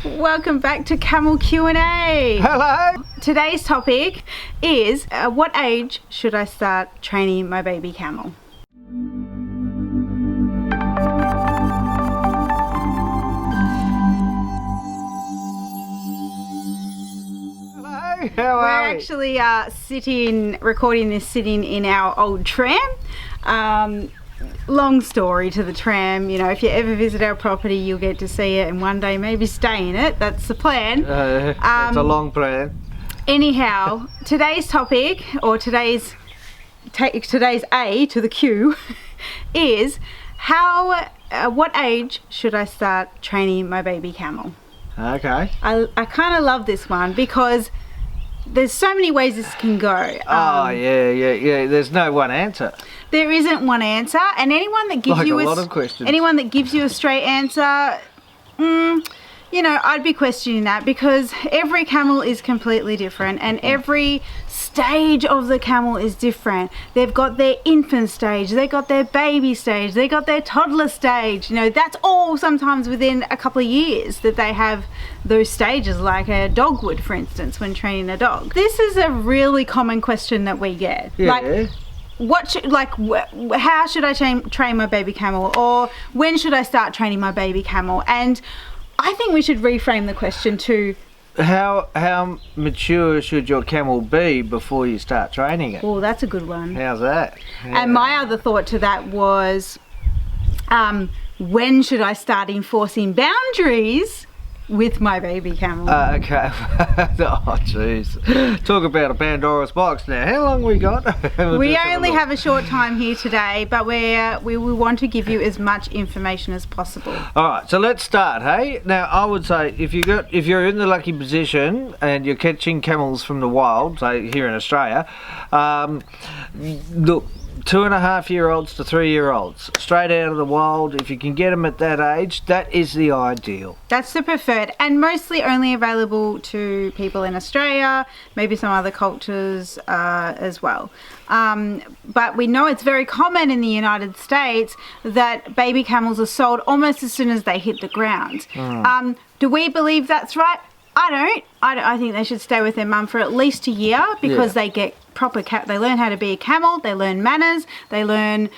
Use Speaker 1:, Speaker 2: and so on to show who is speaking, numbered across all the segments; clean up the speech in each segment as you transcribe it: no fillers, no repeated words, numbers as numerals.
Speaker 1: Welcome back to Camel Q&A.
Speaker 2: Hello.
Speaker 1: Today's topic is what age should I start training my baby camel?
Speaker 2: Hello. How are
Speaker 1: We're actually recording this sitting in our old tram. Long story to the tram. You know, if you ever visit our property, you'll get to see it and one day maybe stay in it. That's the plan.
Speaker 2: It's a long plan.
Speaker 1: Anyhow, today's topic, or today's A to the Q, is what age should I start training my baby camel?
Speaker 2: Okay.
Speaker 1: I kind of love this one because there's so many ways this can go.
Speaker 2: Yeah. There's no one answer.
Speaker 1: There isn't one answer, and anyone that gives you
Speaker 2: a lot of questions.
Speaker 1: Anyone that gives you a straight answer, you know, I'd be questioning that, because every camel is completely different and every stage of the camel is different. They've got their infant stage, they've got their baby stage, they got their toddler stage. You know, that's all sometimes within a couple of years that they have those stages, like a dog would, for instance, when training a dog. This is a really common question that we get.
Speaker 2: Yeah.
Speaker 1: How should I train my baby camel, or when should I start training my baby camel? And I think we should reframe the question to
Speaker 2: how mature should your camel be before you start training it?
Speaker 1: Oh, that's a good one.
Speaker 2: How's that? Yeah.
Speaker 1: And my other thought to that was, when should I start enforcing boundaries with my baby camel?
Speaker 2: Okay. Oh jeez. Talk about a Pandora's box now. How long we got?
Speaker 1: We only have a short time here today, but we want to give you as much information as possible.
Speaker 2: Alright, so let's start, hey? Now I would say if you're in the lucky position and you're catching camels from the wild, say here in Australia, look, 2.5-year-olds to 3-year-olds, straight out of the wild. If you can get them at that age, that is the ideal.
Speaker 1: That's the preferred, and mostly only available to people in Australia, maybe some other cultures as well. But we know it's very common in the United States that baby camels are sold almost as soon as they hit the ground. Do we believe that's right? I don't. I think they should stay with their mum for at least a year, because they get proper they learn how to be a camel, they learn manners, they learn,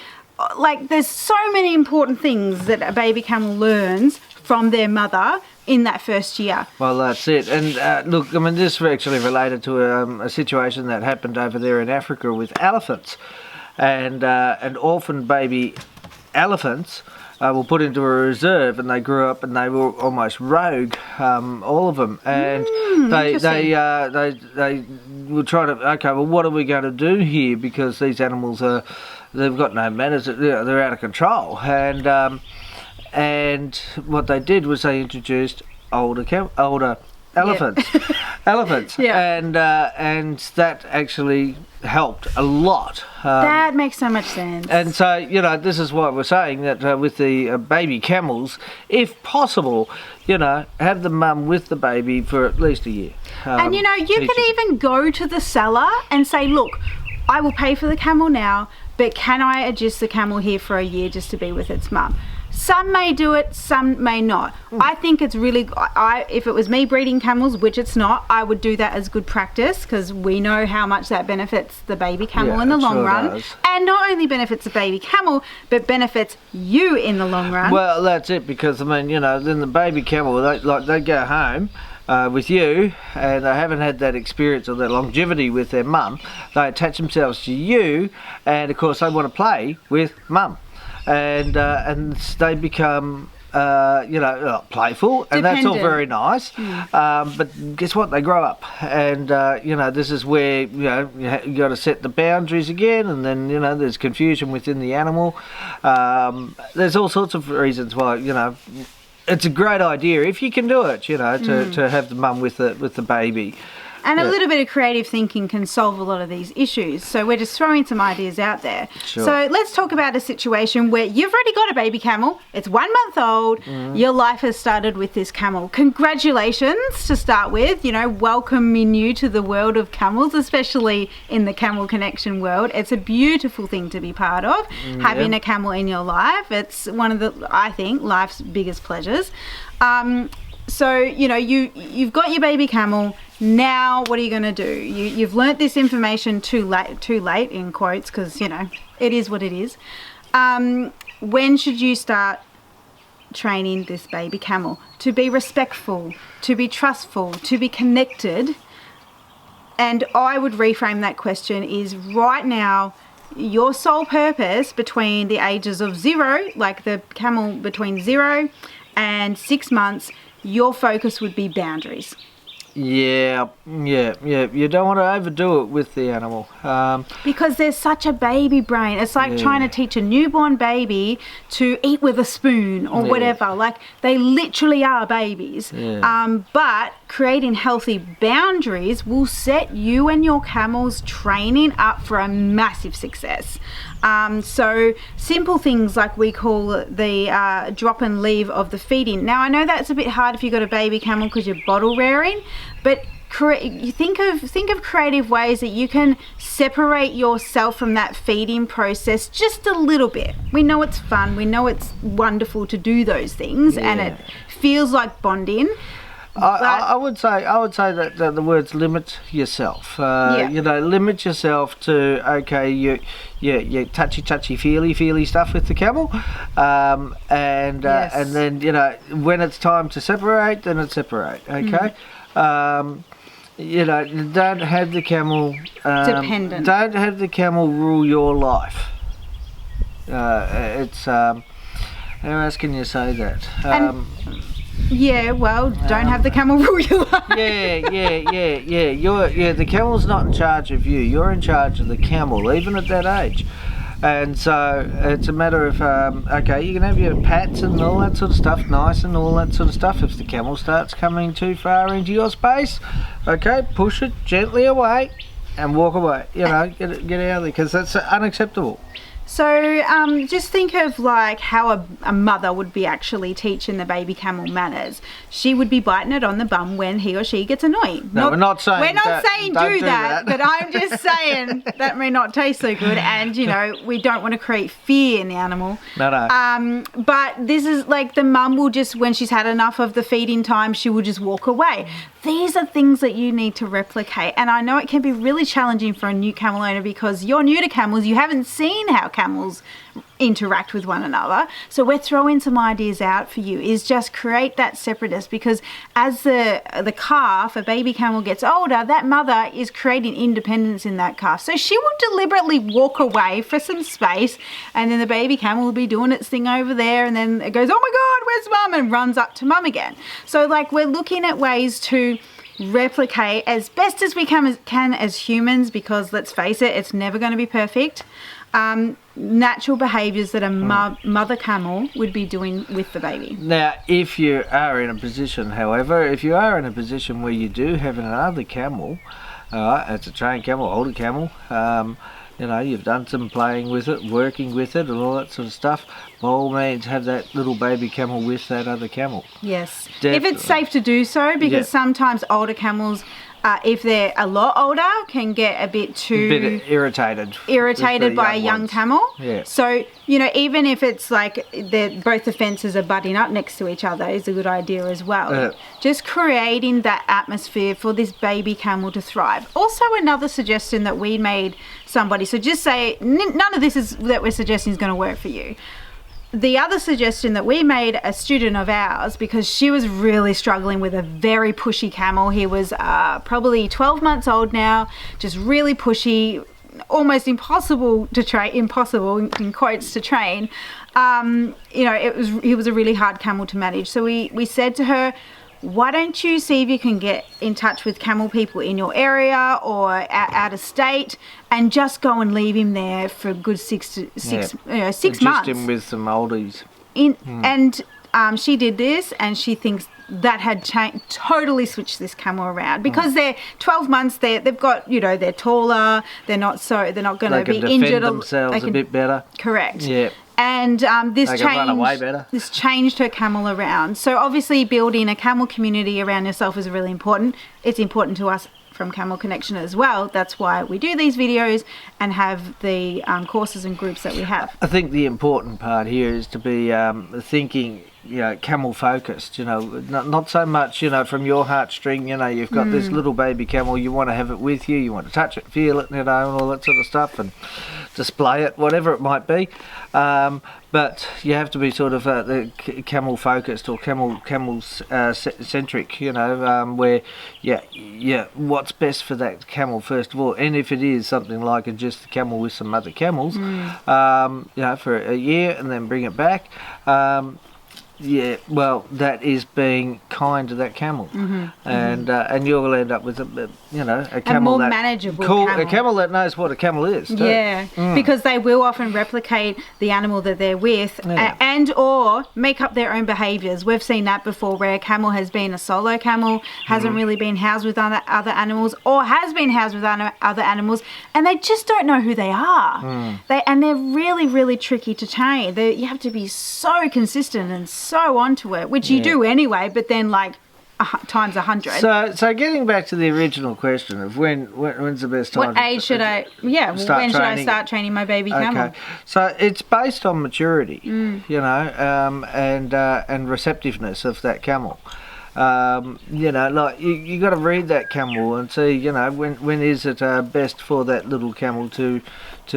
Speaker 1: like, there's so many important things that a baby camel learns from their mother in that first year.
Speaker 2: Well, that's it. And look, I mean, this is actually related to a situation that happened over there in Africa with elephants, and orphan baby elephants were put into a reserve, and they grew up and they were almost rogue, all of them. And they were trying to, okay, well, what are we going to do here? Because these animals they've got no manners, they're out of control. And what they did was they introduced older elephants. And that actually helped a lot.
Speaker 1: That makes so much sense.
Speaker 2: And so, you know, this is what we're saying, that with the baby camels, if possible, you know, have the mum with the baby for at least a year.
Speaker 1: And you know, you could even go to the seller and say, look, I will pay for the camel now, but can I adjust the camel here for a year just to be with its mum? Some may do it, some may not. I think it's really, if it was me breeding camels, which it's not, I would do that as good practice, because we know how much that benefits the baby camel in the long run.
Speaker 2: Does.
Speaker 1: And not only benefits the baby camel, but benefits you in the long run.
Speaker 2: Well, that's it, because, I mean, you know, then the baby camel, they go home with you, and they haven't had that experience or that longevity with their mum. They attach themselves to you, and of course they want to play with mum. And they become, playful, and that's all very nice. But guess what? They grow up, and this is where you got to set the boundaries again, and then there's confusion within the animal. There's all sorts of reasons why it's a great idea if you can do it. To have the mum with the baby.
Speaker 1: And a little bit of creative thinking can solve a lot of these issues. So we're just throwing some ideas out there.
Speaker 2: Sure.
Speaker 1: So let's talk about a situation where you've already got a baby camel. It's 1 month old. Your life has started with this camel. Congratulations to start with. Welcoming you to the world of camels, especially in the Camel Connection world. It's a beautiful thing to be part of, having a camel in your life. It's one of I think, life's biggest pleasures. So, you've got your baby camel. Now, what are you going to do? You've learnt this information too late in quotes, because, it is what it is. When should you start training this baby camel to be respectful, to be trustful, to be connected? And I would reframe that question is right now, your sole purpose between the ages of 0, like the camel between 0 and 6 months, your focus would be boundaries.
Speaker 2: Yeah. You don't want to overdo it with the animal.
Speaker 1: Because there's such a baby brain. It's like trying to teach a newborn baby to eat with a spoon or whatever. Like, they literally are babies. But creating healthy boundaries will set you and your camel's training up for a massive success. So simple things like we call the drop and leave of the feeding. Now, I know that's a bit hard if you've got a baby camel because you're bottle rearing, but you think of creative ways that you can separate yourself from that feeding process just a little bit. We know it's fun, we know it's wonderful to do those things, and it feels like bonding.
Speaker 2: I would say that the words limit yourself. Limit yourself to you touchy feely stuff with the camel, and then when it's time to separate, then it's separate. Okay. Don't have the camel dependent. Don't have the camel rule your life. It's how else can you say that?
Speaker 1: Don't have the camel rule your life.
Speaker 2: The camel's not in charge of you. You're in charge of the camel, even at that age. And so it's a matter of, you can have your pats and all that sort of stuff, nice and all that sort of stuff. If the camel starts coming too far into your space, push it gently away and walk away. Get out of there, because that's unacceptable.
Speaker 1: So just think of like how a mother would be actually teaching the baby camel manners. She would be biting it on the bum when he or she gets annoyed.
Speaker 2: No, we're not saying
Speaker 1: do that, but I'm just saying that may not taste so good, and we don't want to create fear in the animal.
Speaker 2: No.
Speaker 1: But this is like the mum will just, when she's had enough of the feeding time, she will just walk away. These are things that you need to replicate, and I know it can be really challenging for a new camel owner because you're new to camels, you haven't seen how camels interact with one another. So we're throwing some ideas out for you, is just create that separateness, because as the calf, a baby camel, gets older, that mother is creating independence in that calf. So she will deliberately walk away for some space, and then the baby camel will be doing its thing over there, and then it goes, oh my God, where's mum? And runs up to mum again. So like, we're looking at ways to replicate as best as we can as humans, because let's face it, it's never going to be perfect. Natural behaviours that a mother camel would be doing with the baby.
Speaker 2: Now, if you are in a position, however, where you do have another camel, it's a trained camel, older camel, you've done some playing with it, working with it, and all that sort of stuff, by all means, have that little baby camel with that other camel.
Speaker 1: Yes.
Speaker 2: Definitely.
Speaker 1: If it's safe to do so, because sometimes older camels, if they're a lot older, can get a bit irritated by a young camel.
Speaker 2: Yeah.
Speaker 1: So, even if it's like both the fences are butting up next to each other, is a good idea as well. Just creating that atmosphere for this baby camel to thrive. Also, another suggestion that we made somebody, so just say none of this that we're suggesting is going to work for you. The other suggestion that we made a student of ours, because she was really struggling with a very pushy camel. He was probably 12 months old now, just really pushy, almost impossible to train, impossible in quotes to train. He was a really hard camel to manage. So we said to her, why don't you see if you can get in touch with camel people in your area or out of state, and just go and leave him there for a good 6 months.
Speaker 2: Just him with some oldies.
Speaker 1: And she did this, and she thinks that had totally switched this camel around, because they're 12 months. They've got they're taller. They're not going to be injured.
Speaker 2: They can defend themselves a bit better.
Speaker 1: Correct.
Speaker 2: Yeah.
Speaker 1: And this changed her camel around. So obviously building a camel community around yourself is really important. It's important to us from Camel Connection as well. That's why we do these videos and have the courses and groups that we have.
Speaker 2: I think the important part here is to be thinking, camel focused, not so much, from your heartstring, you've got this little baby camel, you want to have it with you, you want to touch it, feel it, and all that sort of stuff, and display it, whatever it might be. But you have to be sort of the camel focused or camels centric, where what's best for that camel first of all, and if it is something like just a camel with some other camels, for a year and then bring it back. That is being kind to that camel, and you'll end up with a camel,
Speaker 1: more manageable camel.
Speaker 2: A camel that knows what a camel is. Too.
Speaker 1: Yeah, because they will often replicate the animal that they're with, and or make up their own behaviours. We've seen that before, where a camel has been a solo camel, hasn't really been housed with other animals, or has been housed with other animals, and they just don't know who they are. They're really, really tricky to train. You have to be so consistent and so onto it, which you do anyway, but then times 100.
Speaker 2: So getting back to the original question of when's the best time?
Speaker 1: What age should I? Yeah, should I start training my baby camel?
Speaker 2: Okay, so it's based on maturity, and receptiveness of that camel. You got to read that camel and see, when is it best for that little camel to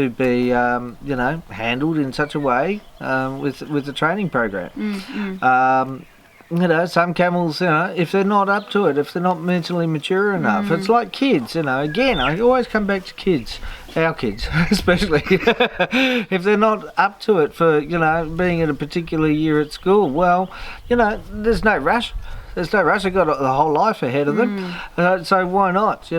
Speaker 2: be, handled in such a way with the training program. Some camels, if they're not up to it, if they're not mentally mature enough, it's like kids, again, I always come back to kids, our kids especially. If they're not up to it for, being in a particular year at school, well, there's no rush. They've got the whole life ahead of them, so why not,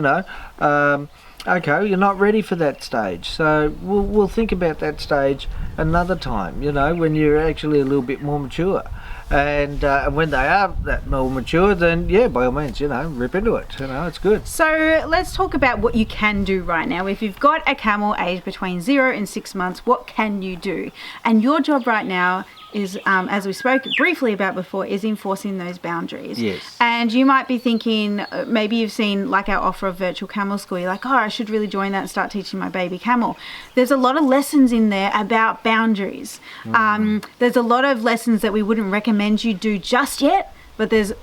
Speaker 2: Okay, you're not ready for that stage, so we'll think about that stage another time, when you're actually a little bit more mature. And when they are that more mature, then by all means, rip into it. It's good.
Speaker 1: So let's talk about what you can do right now. If you've got a camel aged between 0 and 6 months, what can you do? And your job right now is, as we spoke briefly about before, is enforcing those boundaries.
Speaker 2: Yes.
Speaker 1: And you might be thinking, maybe you've seen our offer of virtual camel school. You're like, I should really join that and start teaching my baby camel. There's a lot of lessons in there about boundaries. There's a lot of lessons that we wouldn't recommend you do just yet, but it's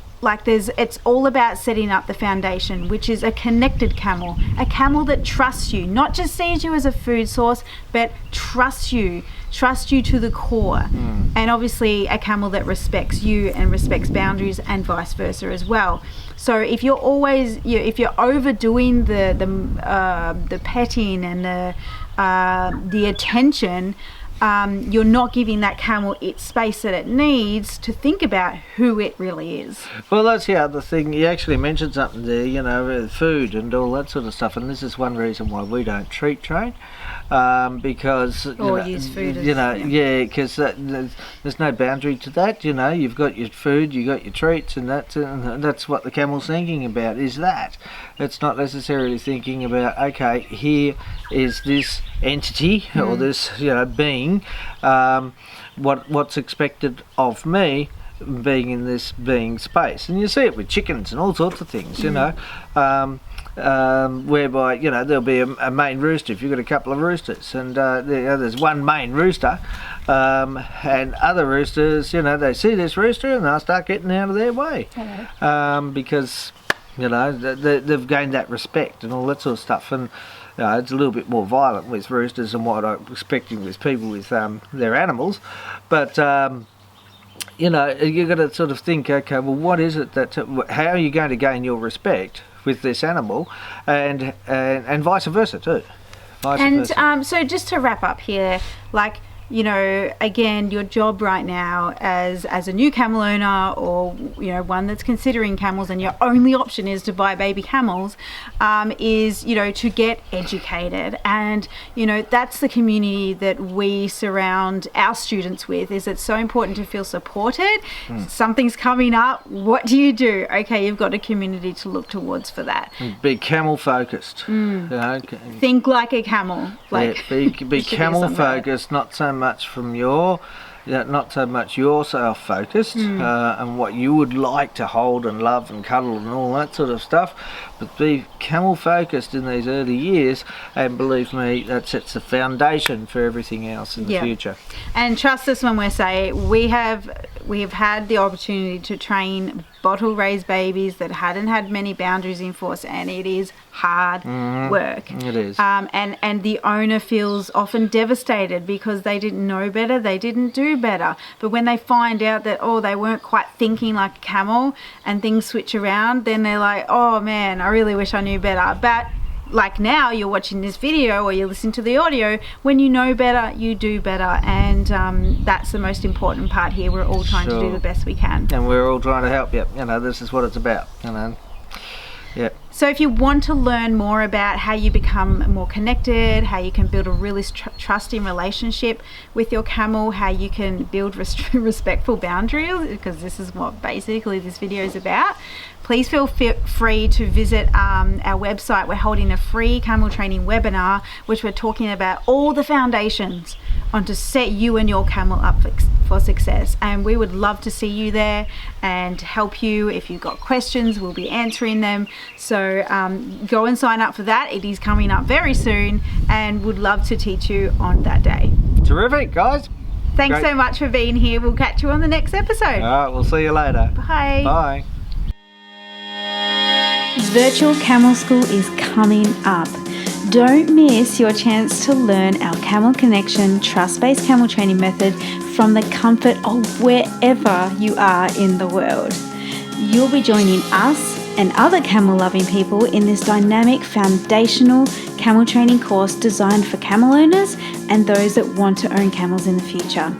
Speaker 1: all about setting up the foundation, which is a connected camel, a camel that trusts you, not just sees you as a food source, but trusts you to the core. And obviously a camel that respects you and respects boundaries, and vice versa as well. So if you're overdoing the petting and the attention, you're not giving that camel its space that it needs to think about who it really is.
Speaker 2: Well, that's the other thing. You actually mentioned something there, food and all that sort of stuff, and this is one reason why we don't treat train, because
Speaker 1: use food as,
Speaker 2: because there's no boundary to that. You've got your food, you got your treats, and that's what the camel's thinking about, is that. It's not necessarily thinking about, okay, here is this entity or this being, what's expected of me being in this being space. And you see it with chickens and all sorts of things, whereby there'll be a main rooster if you've got a couple of roosters, and there's one main rooster, and other roosters, they see this rooster and they'll start getting out of their way, because they've gained that respect and all that sort of stuff. And it's a little bit more violent with roosters than what I'm expecting with people with their animals, but you've got to sort of think, okay, well, what is it how are you going to gain your respect with this animal, and vice versa too.
Speaker 1: So just to wrap up here, again, your job right now as a new camel owner, or one that's considering camels and your only option is to buy baby camels, is to get educated. And that's the community that we surround our students with. Is it's so important to feel supported. Something's coming up, what do you do? Okay, you've got a community to look towards for that.
Speaker 2: Be camel focused.
Speaker 1: Think like a camel.
Speaker 2: Be camel focused, not so much from your not so much yourself focused and what you would like to hold and love and cuddle and all that sort of stuff, but be camel focused in these early years, and believe me, that sets the foundation for everything else in the future.
Speaker 1: And trust us when we say we have had the opportunity to train bottle raised babies that hadn't had many boundaries enforced, and it is hard work.
Speaker 2: It is.
Speaker 1: And the owner feels often devastated because they didn't know better, they didn't do better. But when they find out that, they weren't quite thinking like a camel and things switch around, then they're like, oh man, I really wish I knew better. But like now you're watching this video or you're listening to the audio, when you know better, you do better, and that's the most important part here. We're all trying to do the best we can.
Speaker 2: And we're all trying to help you. This is what it's about, Yeah.
Speaker 1: So if you want to learn more about how you become more connected, how you can build a really trusting relationship with your camel, how you can build respectful boundaries, because this is what basically this video is about, please feel free to visit our website. We're holding a free camel training webinar, which we're talking about all the foundations on to set you and your camel up for success. And we would love to see you there and help you. If you've got questions, we'll be answering them. So go and sign up for that. It is coming up very soon, and would love to teach you on that day.
Speaker 2: Terrific, guys.
Speaker 1: Thanks so much for being here. We'll catch you on the next episode.
Speaker 2: All right, we'll see you later.
Speaker 1: Bye.
Speaker 2: Bye.
Speaker 1: Virtual Camel School is coming up. Don't miss your chance to learn our Camel Connection trust-based camel training method from the comfort of wherever you are in the world. You'll be joining us and other camel-loving people in this dynamic foundational camel training course designed for camel owners and those that want to own camels in the future.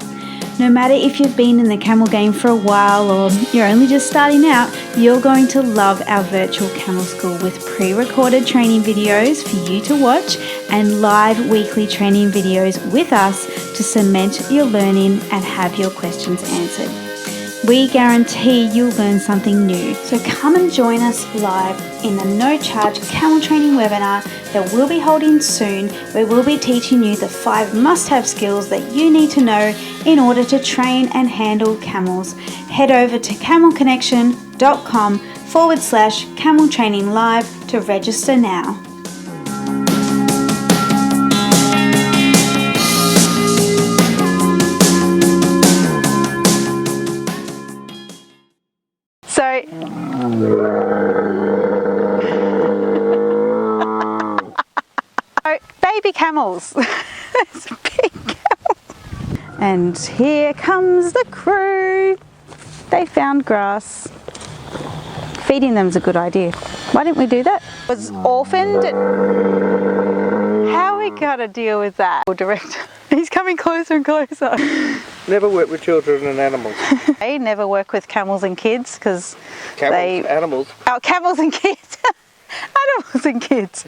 Speaker 1: No matter if you've been in the camel game for a while or you're only just starting out, you're going to love our virtual camel school with pre-recorded training videos for you to watch and live weekly training videos with us to cement your learning and have your questions answered. We guarantee you'll learn something new. So come and join us live in the no-charge camel training webinar that we'll be holding soon, where we'll be teaching you the 5 must-have skills that you need to know in order to train and handle camels. Head over to camelconnection.com/camel training live to register now. So, baby camels. It's a big camel. And here comes the crew. They found grass. Feeding them is a good idea. Why didn't we do that? It was orphaned. How are we gonna deal with that? Director, he's coming closer and closer.
Speaker 2: Never work with children and animals.
Speaker 1: They never work with camels and kids because
Speaker 2: Camels, animals.
Speaker 1: Oh, camels and kids. Animals and kids.